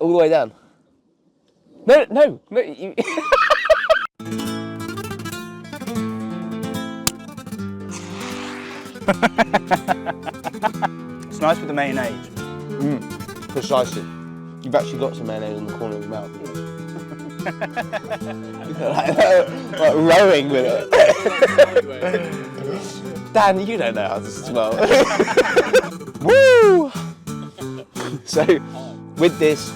All the way down. No. You... It's nice with the mayonnaise. Precisely. You've actually got some mayonnaise on the corner of your mouth. like rowing with it. Dan, you don't know how to smell. Woo! So, with this...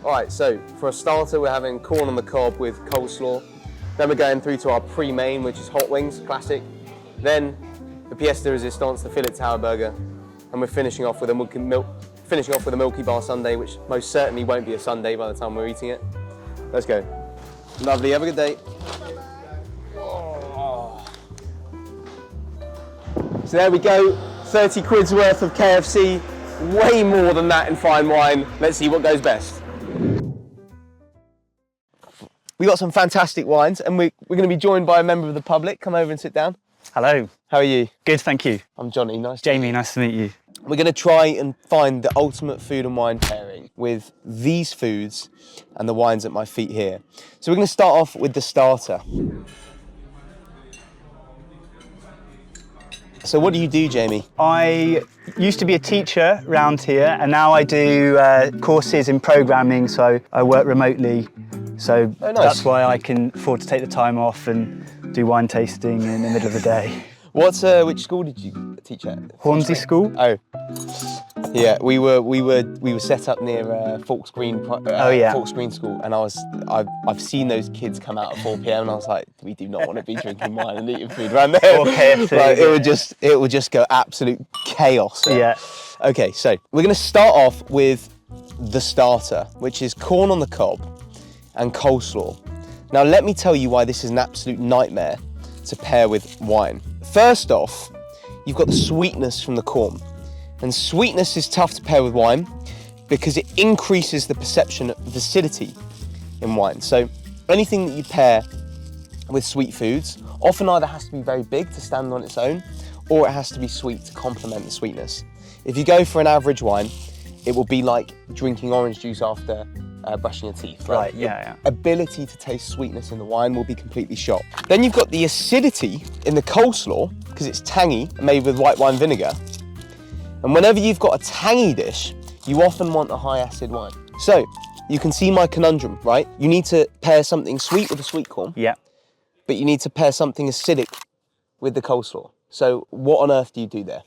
Alright, so for a starter we're having corn on the cob with coleslaw. Then we're going through to our pre-main, which is hot wings, classic. Then the pièce de résistance, the fillet tower burger. And we're finishing off with a Milky Bar sundae, which most certainly won't be a sundae by the time we're eating it. Let's go. Lovely, have a good day. Oh. So there we go, 30 quid's worth of KFC, way more than that in fine wine. Let's see what goes best. We got some fantastic wines, and we're going to be joined by a member of the public. Come over and sit down. Hello. How are you? Good, thank you. I'm Johnny, nice to meet you. Jamie, nice to meet you. We're going to try and find the ultimate food and wine pairing with these foods and the wines at my feet here. So we're going to start off with the starter. So what do you do, Jamie? I used to be a teacher around here, and now I do courses in programming, so I work remotely. So nice. That's why I can afford to take the time off and do wine tasting in the middle of the day. Which school did you teach at? Hornsey School. Oh, yeah. We were set up near Fawkes Green. Fawkes Green School, and I've seen those kids come out at 4 p.m. and I was like, we do not want to be drinking wine and eating food around there. Or KFC. Like, it would just go absolute chaos there. Yeah. Okay, so we're going to start off with the starter, which is corn on the cob and coleslaw. Now let me tell you why this is an absolute nightmare to pair with wine. First off, you've got the sweetness from the corn. And sweetness is tough to pair with wine because it increases the perception of acidity in wine. So anything that you pair with sweet foods often either has to be very big to stand on its own, or it has to be sweet to complement the sweetness. If you go for an average wine, it will be like drinking orange juice after brushing your teeth. Right, yeah. Ability to taste sweetness in the wine will be completely shot. Then you've got the acidity in the coleslaw, because it's tangy, made with white wine vinegar. And whenever you've got a tangy dish, you often want a high acid wine. So, you can see my conundrum, right? You need to pair something sweet with a sweet corn. Yeah. But you need to pair something acidic with the coleslaw. So, what on earth do you do there?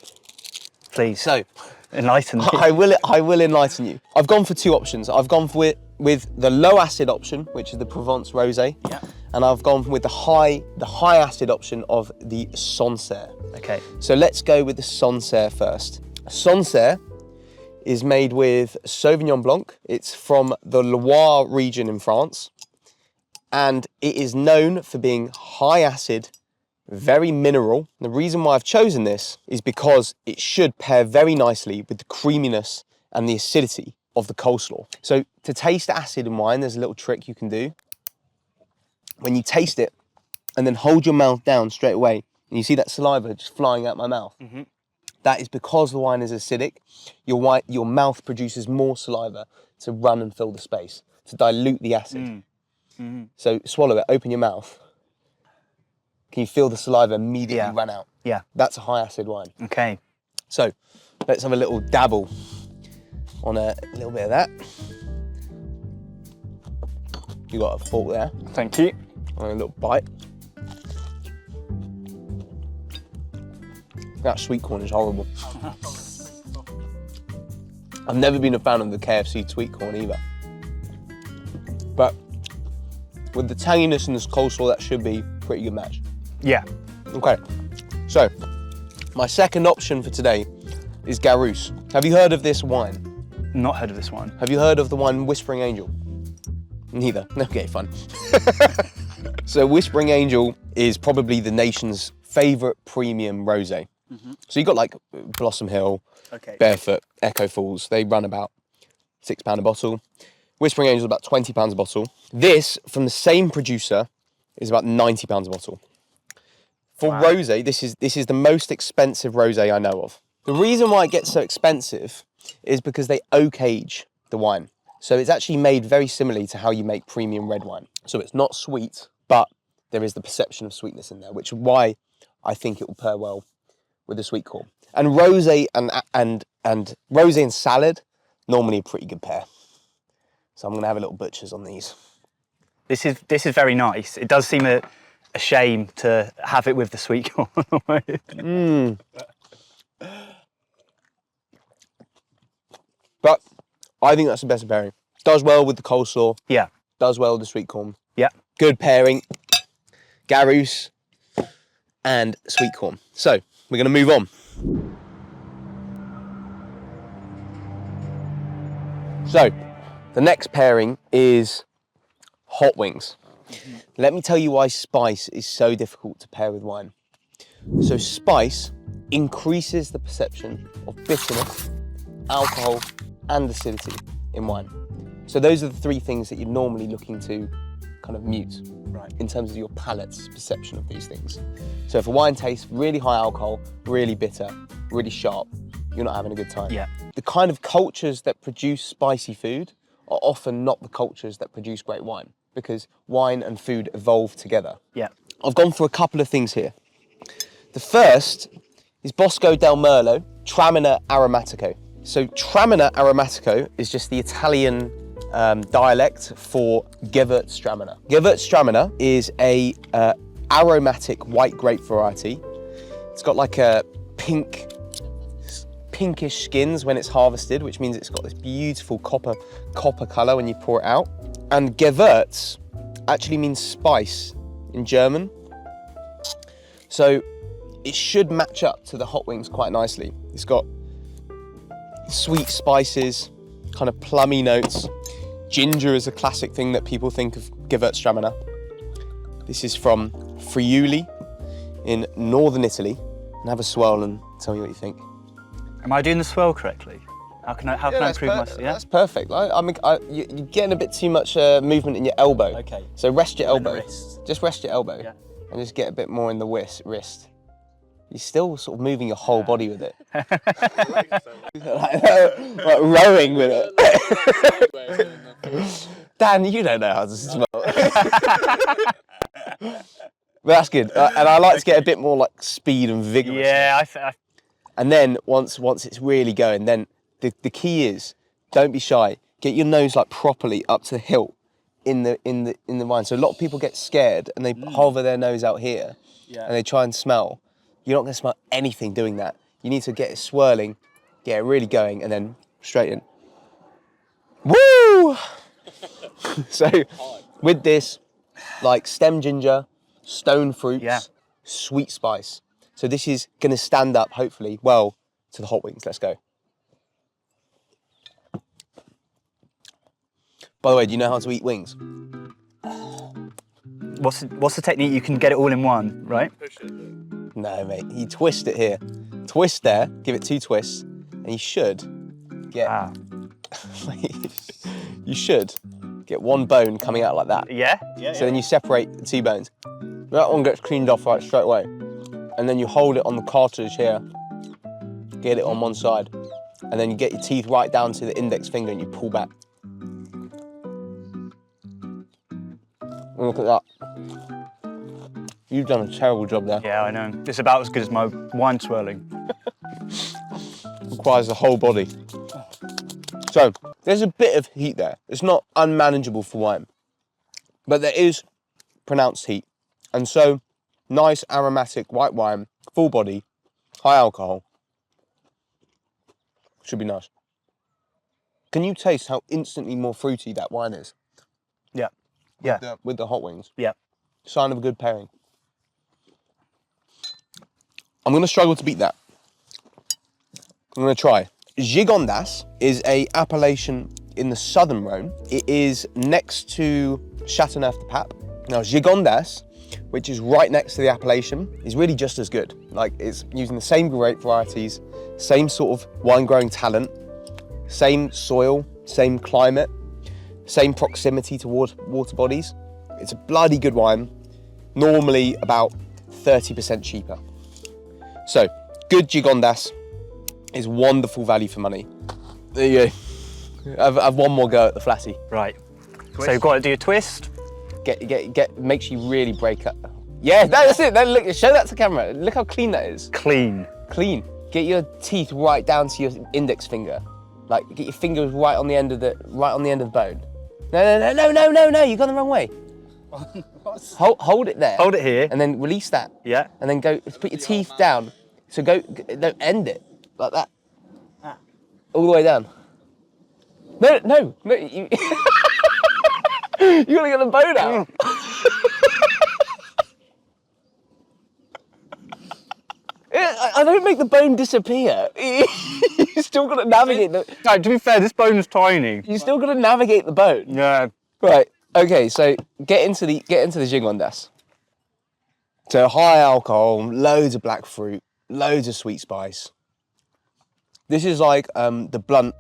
Please. So, enlighten me. I will enlighten you. I've gone for two options. I've gone for with the low acid option, which is the Provence Rosé. Yeah. And I've gone with the high acid option of the Sancerre. Okay. So let's go with the Sancerre first. Sancerre is made with Sauvignon Blanc. It's from the Loire region in France. And it is known for being high acid, very mineral. The reason why I've chosen this is because it should pair very nicely with the creaminess and the acidity of the coleslaw. So to taste acid in wine, there's a little trick you can do. When you taste it and then hold your mouth down straight away, and you see that saliva just flying out my mouth, that is because the wine is acidic. Your mouth produces more saliva to run and fill the space, to dilute the acid. So swallow it, open your mouth. Can you feel the saliva immediately run out? Yeah. That's a high acid wine. Okay. So let's have a little dabble on a little bit of that. You got a fork there. Thank you. And a little bite. That sweet corn is horrible. I've never been a fan of the KFC sweet corn either. But with the tanginess and this coleslaw, that should be a pretty good match. Yeah. Okay, so my second option for today is Garous. Have you heard of this wine? Not heard of this one. Have you heard of the wine Whispering Angel? Neither. Okay, fun. So Whispering Angel is probably the nation's favourite premium rosé. So you've got like Blossom Hill, Barefoot, Echo Falls. They run about £6 a bottle. Whispering Angel is about £20 a bottle. This, from the same producer, is about £90 a bottle. For rosé, this is the most expensive rosé I know of. The reason why it gets so expensive is because they oak age the wine. So it's actually made very similarly to how you make premium red wine. So it's not sweet, but there is the perception of sweetness in there, which is why I think it will pair well with the sweet corn. And rosé and rosé and salad, normally a pretty good pair. So I'm gonna have a little butchers on these. This is very nice. It does seem a shame to have it with the sweet corn. But I think that's the best pairing. Does well with the coleslaw. Yeah. Does well with the sweet corn. Yeah. Good pairing. Garous and sweet corn. So we're going to move on. So the next pairing is hot wings. Let me tell you why spice is so difficult to pair with wine. So spice increases the perception of bitterness, alcohol, and acidity in wine. So those are the three things that you're normally looking to kind of mute, right, in terms of your palate's perception of these things. So if a wine tastes really high alcohol, really bitter, really sharp, you're not having a good time. Yeah. The kind of cultures that produce spicy food are often not the cultures that produce great wine, because wine and food evolve together. Yeah. I've gone for a couple of things here. The first is Bosco del Merlot Traminer Aromatico. So Traminer Aromatico is just the Italian dialect for Gewürztraminer. Gewürztraminer is a aromatic white grape variety. It's got like a pinkish skins when it's harvested, which means it's got this beautiful copper color when you pour it out. And Gewürz actually means spice in German. So it should match up to the hot wings quite nicely. It's got sweet spices, kind of plummy notes. Ginger is a classic thing that people think of Gewürztraminer. This is from Friuli in northern Italy. And have a swirl and tell me what you think. Am I doing the swirl correctly? How can I improve myself? Yeah? That's perfect. You're getting a bit too much movement in your elbow. Okay. So rest your elbow. Wrist. Just rest your elbow. Yeah. And just get a bit more in the wrist. You're still sort of moving your whole body with it. like rowing with it. Dan, you don't know how to smell. But that's good. And I like to get a bit more like speed and vigorous. Yeah, And then once it's really going, then the key is don't be shy. Get your nose like properly up to the hilt in the wine. So a lot of people get scared and they hover their nose out here and they try and smell. You're not going to smell anything doing that. You need to get it swirling, get it really going, and then straight in. Woo! So with this, like stem ginger, stone fruits, sweet spice. So this is going to stand up, hopefully, well to the hot wings. Let's go. By the way, do you know how to eat wings? What's the technique? You can get it all in one, right? No, mate. You twist it here. Twist there, give it 2 twists, and you should get... you should get 1 bone coming out like that. Yeah? So then you separate the 2 bones. That one gets cleaned off right straight away. And then you hold it on the cartilage here, get it on one side, and then you get your teeth right down to the index finger and you pull back. Look at that. You've done a terrible job there. Yeah, I know. It's about as good as my wine swirling. Requires the whole body. So, there's a bit of heat there. It's not unmanageable for wine, but there is pronounced heat. And so, nice aromatic white wine, full body, high alcohol. Should be nice. Can you taste how instantly more fruity that wine is? Yeah. With the hot wings. Yeah. Sign of a good pairing. I'm going to struggle to beat that. I'm going to try. Gigondas is a appellation in the southern Rhone. It is next to Châteauneuf-du-Pape. Now, Gigondas, which is right next to the appellation, is really just as good. Like, it's using the same grape varieties, same sort of wine growing talent, same soil, same climate, same proximity towards water bodies. It's a bloody good wine, normally about 30% cheaper. So, good Gigondas is wonderful value for money. There you go. I've one more go at the flatty. Right. So you've got to do a twist. Make sure you really break up. Yeah, that's it. Then look, show that to camera. Look how clean that is. Clean. Clean. Get your teeth right down to your index finger. Like, get your fingers right on the end of the bone. No, you've gone the wrong way. Hold it there. Hold it here. And then release that. Yeah. And then put your teeth down. So no, end it like that. All the way down. No. You, you gotta get the bone out. I don't make the bone disappear. You still got to navigate the. No, to be fair, this bone is tiny. You still got to navigate the bone. Yeah. Right. Okay. So get into the gigondas. So high alcohol, loads of black fruit, loads of sweet spice. This is like the blunt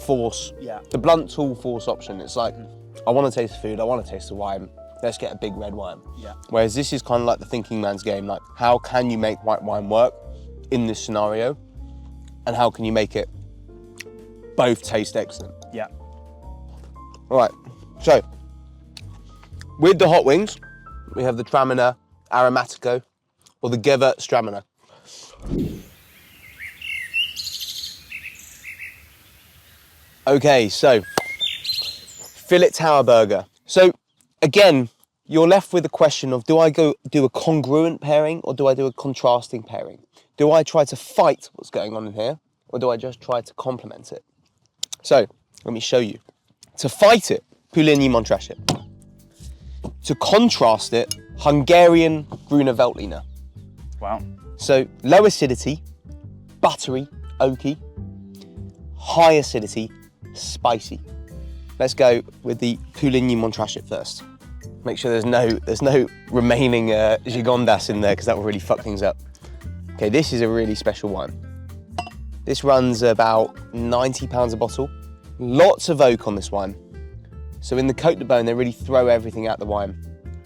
force. Yeah. The blunt tool force option. It's like, I want to taste the food. I want to taste the wine. Let's get a big red wine. Yeah. Whereas this is kind of like the thinking man's game. Like, how can you make white wine work in this scenario? And how can you make it both taste excellent? Yeah. All right, so with the hot wings, we have the Traminer Aromatico or the Gewürztraminer. Okay, so fillet tower burger. So again, you're left with the question of, do I go do a congruent pairing or do I do a contrasting pairing? Do I try to fight what's going on in here or do I just try to complement it? So let me show you. To fight it, Puligny Montrachet. To contrast it, Hungarian Gruner Veltliner. Wow. So low acidity, buttery, oaky, high acidity, spicy. Let's go with the Puligny Montrachet first. Make sure there's no remaining gigondas in there because that will really fuck things up. Okay, this is a really special wine. This runs about £90 a bottle. Lots of oak on this wine. So in the Côte de Beaune, they really throw everything out the wine.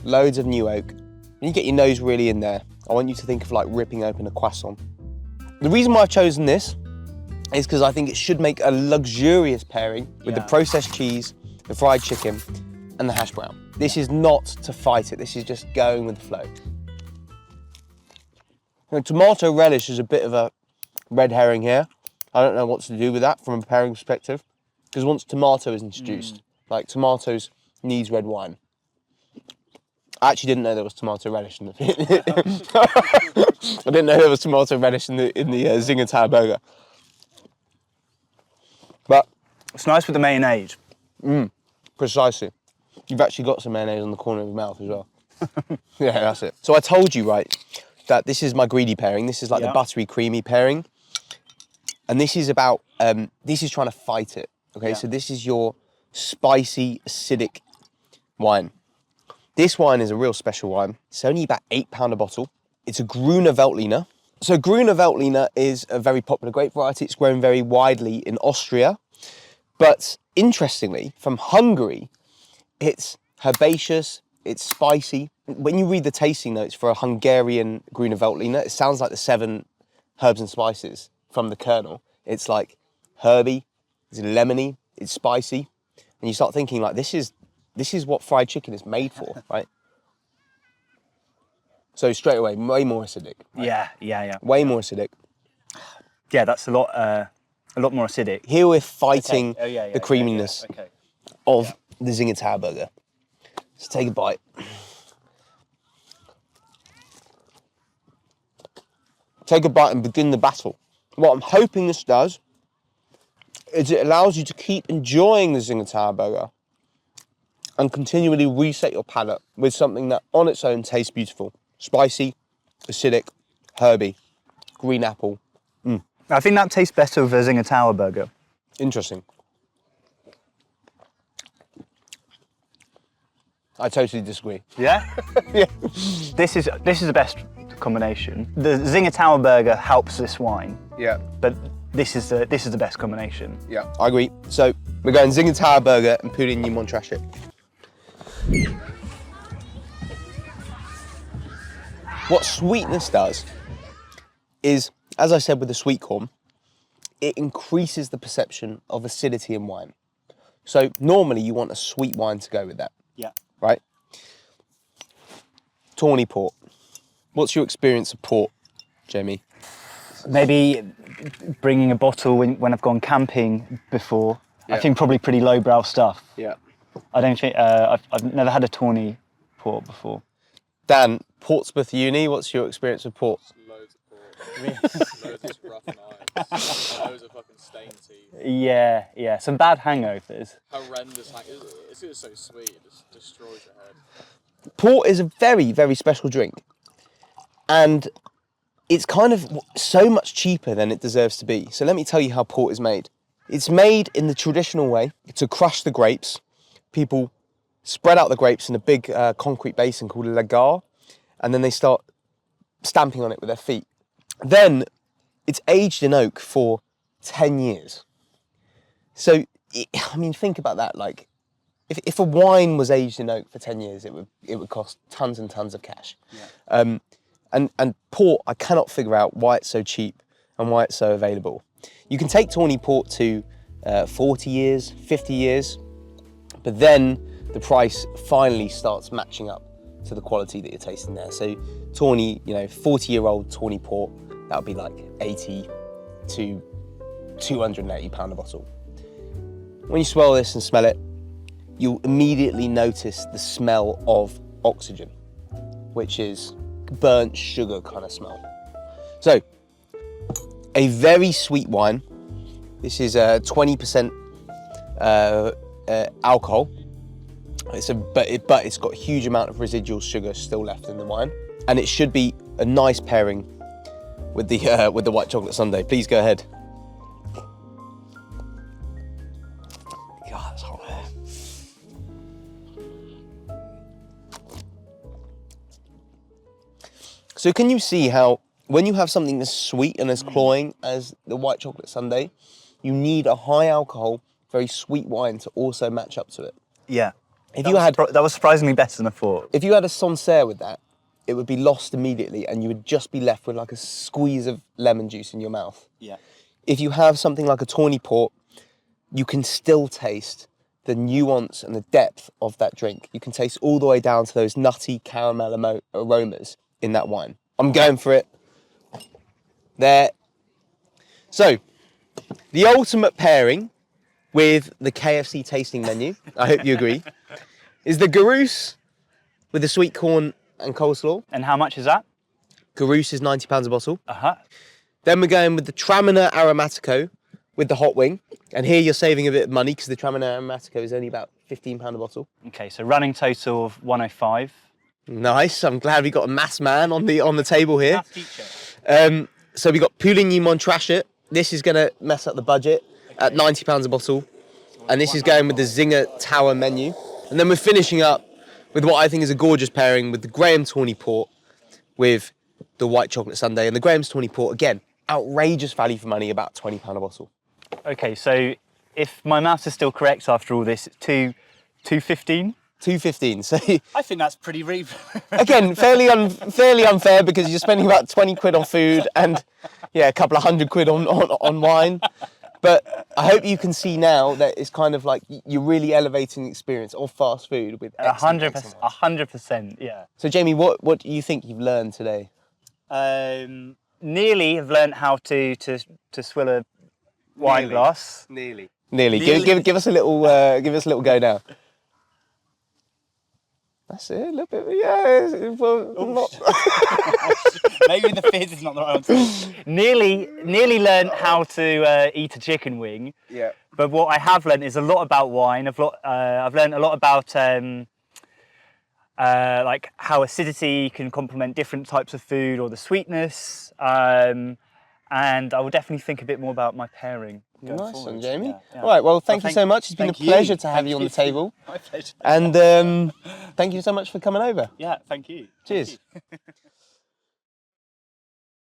Loads of new oak. When you get your nose really in there, I want you to think of like ripping open a croissant. The reason why I've chosen this is because I think it should make a luxurious pairing with the processed cheese, the fried chicken, and the hash brown. This is not to fight it, this is just going with the flow. Now, tomato relish is a bit of a red herring here. I don't know what to do with that from a pairing perspective, because once tomato is introduced, like tomatoes needs red wine. I actually didn't know there was tomato relish in the I didn't know there was tomato relish in the Zinger Tower burger. But it's nice with the mayonnaise. Precisely. You've actually got some mayonnaise on the corner of your mouth as well. Yeah, that's it. So I told you, right, that this is my greedy pairing. This is like the buttery, creamy pairing. And this is about, this is trying to fight it. Okay, so this is your spicy, acidic wine. This wine is a real special wine. It's only about £8 a bottle. It's a Gruner Veltliner. So Gruner Veltliner is a very popular grape variety. It's grown very widely in Austria. But interestingly, from Hungary, it's herbaceous, it's spicy. When you read the tasting notes for a Hungarian Gruner Veltliner, it sounds like the 7 herbs and spices from the kernel. It's like herby, it's lemony, it's spicy. And you start thinking like, this is what fried chicken is made for, right? So straight away, way more acidic. Right? Yeah. Way more acidic. Yeah, that's a lot more acidic. Here we're fighting the creaminess of the Zinger Tower burger. Let's take a bite. Take a bite and begin the battle. What I'm hoping this does is it allows you to keep enjoying the Zinger Tower burger and continually reset your palate with something that on its own tastes beautiful. Spicy, acidic, herby, green apple. I think that tastes better with a Zinger Tower burger. Interesting. I totally disagree. Yeah? Yeah. This is the best combination. The Zinger Tower burger helps this wine. Yeah. But this is the best combination. Yeah, I agree. So we're going Zinger Tower burger and Puligny Montrachet. What sweetness does is, as I said with the sweet corn, it increases the perception of acidity in wine. So normally you want a sweet wine to go with that. Yeah. Right? Tawny port. What's your experience of port, Jamie? Maybe bringing a bottle when I've gone camping before. Yeah. I think probably pretty lowbrow stuff. Yeah. I don't think I've never had a tawny port before. Dan, Portsmouth Uni, what's your experience with port? Loads of port. Loads of rough knives. Loads of fucking stained teeth. Yeah. Some bad hangovers. Horrendous. It's just so sweet. It just destroys your head. Port is a very, very special drink. And it's kind of so much cheaper than it deserves to be. So let me tell you how port is made. It's made in the traditional way to crush the grapes. People spread out the grapes in a big concrete basin called a lagar, and then they start stamping on it with their feet. Then it's aged in oak for 10 years. So, think about that. Like, if a wine was aged in oak for 10 years, it would cost tons and tons of cash. Yeah. And port, I cannot figure out why it's so cheap and why it's so available. You can take tawny port to 40 years, 50 years, but then the price finally starts matching up to the quality that you're tasting there. So tawny, 40-year-old tawny port, that would be like 80 to 280 pound a bottle. When you swirl this and smell it, you'll immediately notice the smell of oxygen, which is burnt sugar kind of smell. So, a very sweet wine. This is 20% alcohol. But it's got a huge amount of residual sugar still left in the wine, and it should be a nice pairing with the white chocolate sundae. Please go ahead. God, it's hot there. So can you see how when you have something as sweet and as cloying as the white chocolate sundae, you need a high alcohol, very sweet wine to also match up to it? Yeah. That was surprisingly better than I thought. If you had a Sancerre with that, it would be lost immediately and you would just be left with like a squeeze of lemon juice in your mouth. Yeah. If you have something like a tawny port, you can still taste the nuance and the depth of that drink. You can taste all the way down to those nutty caramel aromas in that wine. I'm going for it. There. So, the ultimate pairing with the KFC tasting menu, I hope you agree, is the Garoos with the sweet corn and coleslaw. And how much is that? Garoos is £90 a bottle. Uh-huh. Then we're going with the Traminer Aromatico with the hot wing. And here you're saving a bit of money because the Traminer Aromatico is only about £15 a bottle. Okay, so running total of 105. Nice. I'm glad we got a maths man on the table here. Maths teacher. So we got Pouligny Montrachet. This is going to mess up the budget at £90 a bottle. And this is going with the Zinger Tower menu. And then we're finishing up with what I think is a gorgeous pairing with the Graham Tawny Port with the white chocolate sundae. And the Graham's Tawny Port, again, outrageous value for money, about £20 a bottle. Okay, so if my maths is still correct after all this, it's $2.15? $2.15. So I think that's pretty reasonable. again, fairly unfair because you're spending about 20 quid on food and a couple of £100 on wine. But I hope you can see now that it's kind of like you're really elevating the experience of fast food with 100%, yeah. So Jamie, what do you think you've learned today? Nearly have learned how to swill a wine glass. Nearly. Give us a little go now. That's it, a little bit. Yeah, well, not. Maybe the fizz is not the right answer. Nearly learned how to eat a chicken wing. Yeah. But what I have learned is a lot about wine. I've learned a lot about like how acidity can complement different types of food or the sweetness. And I will definitely think a bit more about my pairing. Nice forward. one, Jamie. Yeah. All right, well, thank you so much. It's been a pleasure to have you on the table. My pleasure. And thank you so much for coming over. Yeah, thank you. Cheers. Thank you.